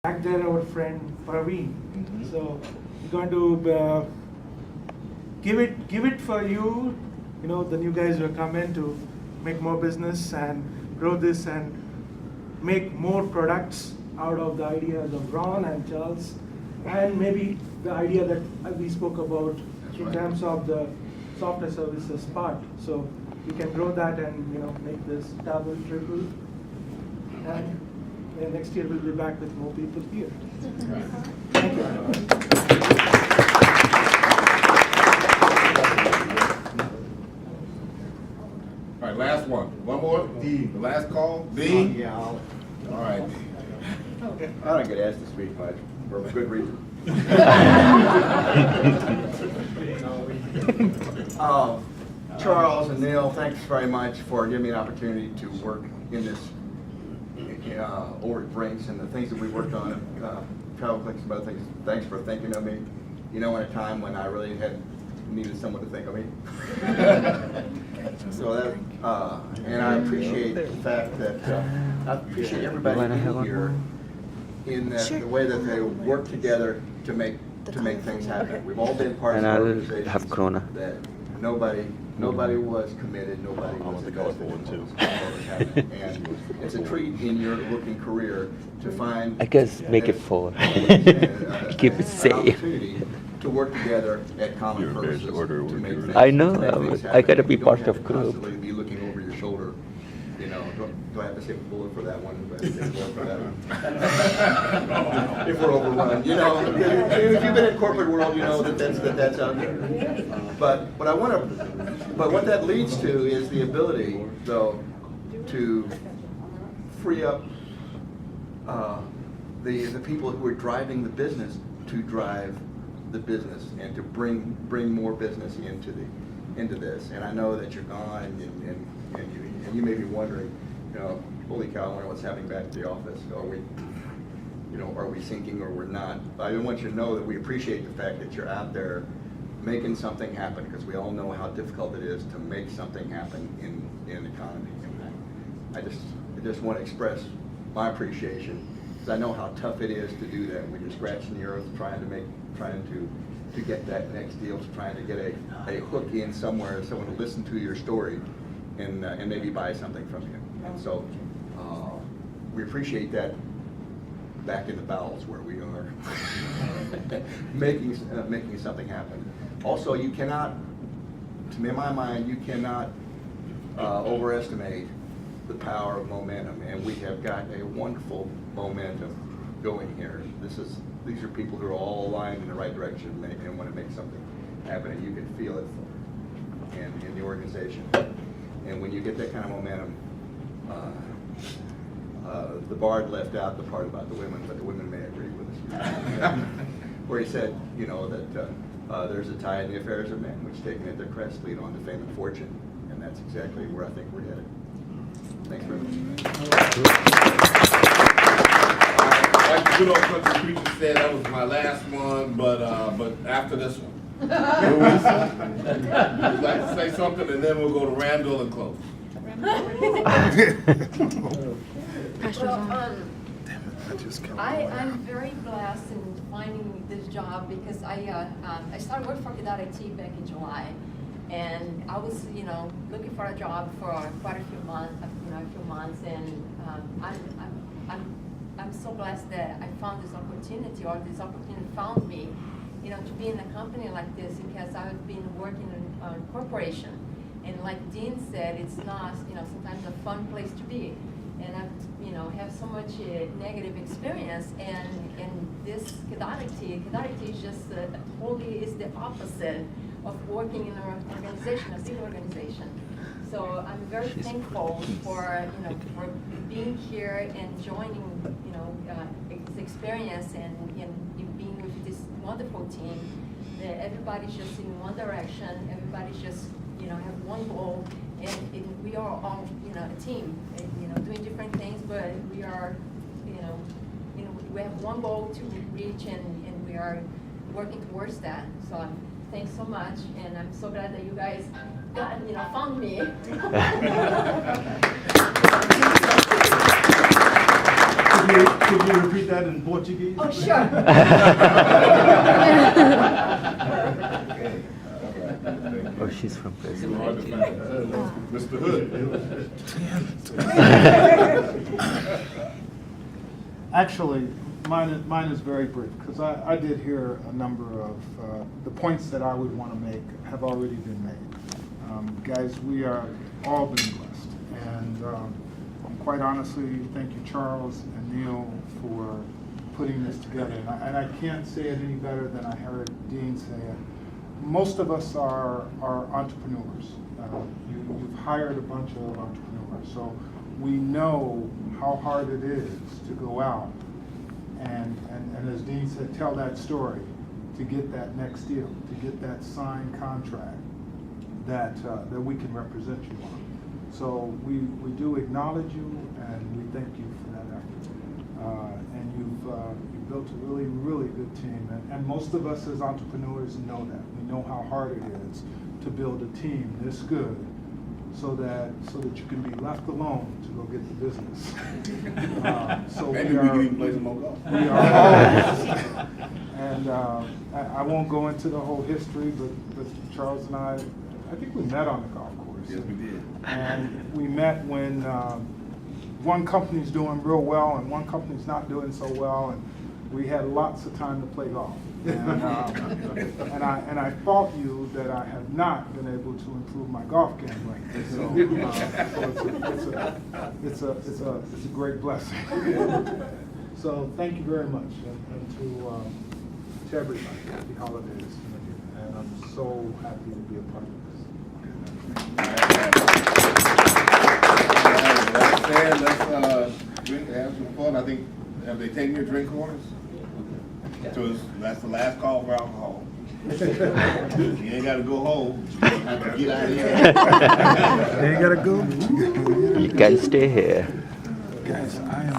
back there our friend Praveen. So we're going to give it for you. You know, the new guys will come in to make more business and grow this and make more products out of the ideas of Ron and Charles, and maybe the idea that we spoke about in terms of the software services part. So we can grow that and make this double, triple, and next year we'll be back with more people here. Thank you. All right, last one. One more? D. The last call? D? Yeah, All right. I don't get asked to speak much, for a good reason. Charles and Neil, thanks very much for giving me an opportunity to work in this over at Brinks and the things that we worked on, travel clicks and other things. Thanks for thinking of me, in a time when I really had needed someone to think of me. So that, and I appreciate the fact that, I appreciate everybody in here in that, the way that they work together to make things happen. We've all been parts of organizations that nobody was committed, nobody was invested. And it's a treat in your working career to find, I guess, make it full. Keep it safe. opportunity to work together at common purposes to make things, I know, to make things I gotta happen. be You don't part have of to group. constantly be looking over your shoulder. Do I have to save bullet for that one? Do I have to save bullet for that one? If we're overrun, if you've been in corporate world, you know that's out there. But what that leads to is the ability, though, to free up the people who are driving the business to drive the business and to bring more business into this. And I know that you're gone, and you may be wondering, holy cow, I wonder what's happening back at the office. Are we sinking or we're not? I want you to know that we appreciate the fact that you're out there making something happen, because we all know how difficult it is to make something happen in the economy. And I just want to express my appreciation, because I know how tough it is to do that when you're scratching the earth, trying to get that next deal, trying to get a hook in somewhere, someone to listen to your story and maybe buy something from you. And so we appreciate that back in the bowels where we are making something happen. Also, you cannot, to my mind, you cannot overestimate the power of momentum, and we have got a wonderful momentum going here. These are people who are all aligned in the right direction and want to make something happen, and you can feel it in the organization. And when you get that kind of momentum, the Bard left out the part about the women, but the women may agree with us. Where he said, that there's a tide in the affairs of men, which taken at their crest lead on to fame and fortune, and that's exactly where I think we're headed. Thanks very much. Like the good old country preacher said, that was my last one, but after this one. Would like to say something, and then we'll go to Randall and close. I'm very blessed in finding this job because I started working for KEDARit back in July, and I was looking for a job for quite a few months, and I'm so blessed that I found this opportunity, or this opportunity found me, to be in a company like this, because I've been working in a corporation, and like Dean said, it's not sometimes a fun place to be. And I've have so much negative experience, and this KEDARit is just totally is the opposite of working in an organization, a civil organization. So I'm very thankful for for being here and joining this experience and being with this wonderful team. That everybody's just in one direction. Everybody's just have one goal, and we are all a team, doing different things, but we are we have one goal to reach, and we are working towards that. So thanks so much, and I'm so glad that you guys found me. Could you repeat that in Portuguese? Oh, sure. Oh, she's from Brazil. Mr. Hood. Actually, mine is very brief, because I did hear a number of, the points that I would want to make have already been made. Guys, we are all been blessed, and quite honestly, thank you, Charles and Neil, for putting this together. And I can't say it any better than I heard Dean say it. Most of us are entrepreneurs. You've hired a bunch of entrepreneurs, so we know how hard it is to go out and as Dean said, tell that story, to get that next deal, to get that signed contract that we can represent you on. So we do acknowledge you, and we thank you for that effort. And you've built a really, really good team. And most of us as entrepreneurs know that. We know how hard it is to build a team this good, so that you can be left alone to go get the business. So Maybe we can even play some more golf. we are all, and I won't go into the whole history, but Charles and I think we met on the golf course. Yes, we did. And we met when one company's doing real well and one company's not doing so well, and we had lots of time to play golf. And I fault you that I have not been able to improve my golf game right now. So it's a great blessing. So thank you very much, and to everybody. Happy holidays, and I'm so happy to be a part of this. Let's drink, have some fun. I think, have they taken your drink orders? So that's the last call for alcohol. You ain't gotta go home. You have to get out of here. You gotta go. You gotta stay here. Guys, I am